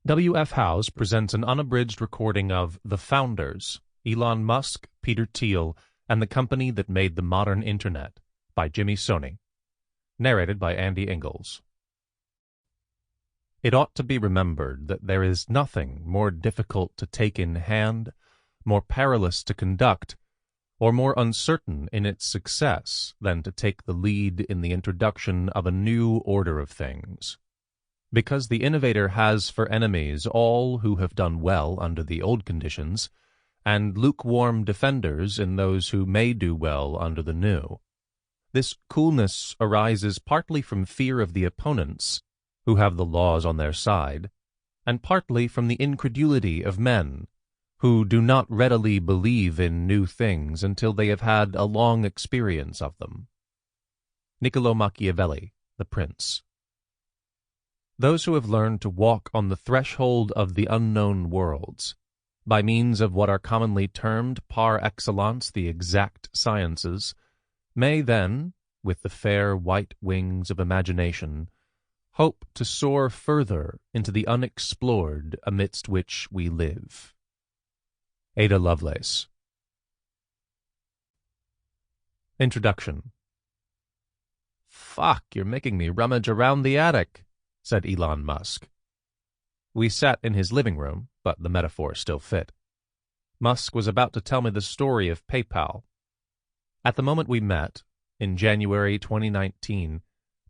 W.F. Howes presents an unabridged recording of The Founders, Elon Musk, Peter Thiel, and the Company That Made the Modern Internet by Jimmy Soni. Narrated by Andy Ingalls. It ought to be remembered that there is nothing more difficult to take in hand, more perilous to conduct, or more uncertain in its success than to take the lead in the introduction of a new order of things. Because the innovator has for enemies all who have done well under the old conditions, and lukewarm defenders in those who may do well under the new. This coolness arises partly from fear of the opponents, who have the laws on their side, and partly from the incredulity of men, who do not readily believe in new things until they have had a long experience of them. Niccolò Machiavelli, The Prince. Those who have learned to walk on the threshold of the unknown worlds, by means of what are commonly termed par excellence the exact sciences, may then, with the fair white wings of imagination, hope to soar further into the unexplored amidst which we live. Ada Lovelace. Introduction. "Fuck, you're making me rummage around the attic," said Elon Musk. We sat in his living room, but the metaphor still fit. Musk was about to tell me the story of PayPal. At the moment we met, in January 2019,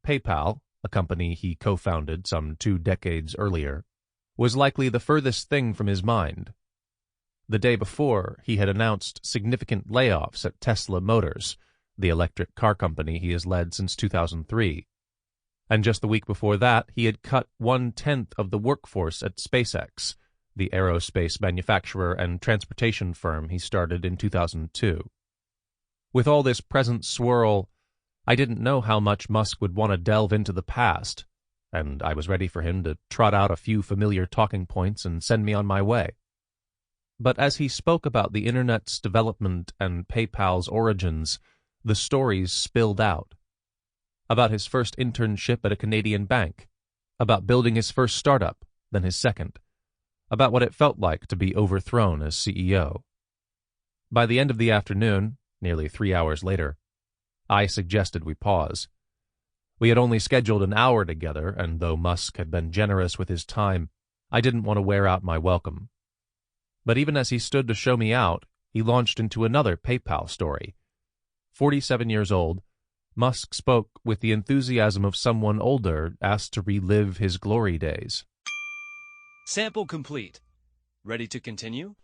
PayPal, a company he co-founded some 2 decades earlier, was likely the furthest thing from his mind. The day before, he had announced significant layoffs at Tesla Motors, the electric car company he has led since 2003. And just the week before that, he had cut 1/10 of the workforce at SpaceX, the aerospace manufacturer and transportation firm he started in 2002. With all this present swirl, I didn't know how much Musk would want to delve into the past, and I was ready for him to trot out a few familiar talking points and send me on my way. But as he spoke about the Internet's development and PayPal's origins, the stories spilled out. About his first internship at a Canadian bank, about building his first startup, then his second, about what it felt like to be overthrown as CEO. By the end of the afternoon, nearly 3 hours later, I suggested we pause. We had only scheduled an hour together, and though Musk had been generous with his time, I didn't want to wear out my welcome. But even as he stood to show me out, he launched into another PayPal story. 47 years old, Musk spoke with the enthusiasm of someone older asked to relive his glory days. Sample complete. Ready to continue?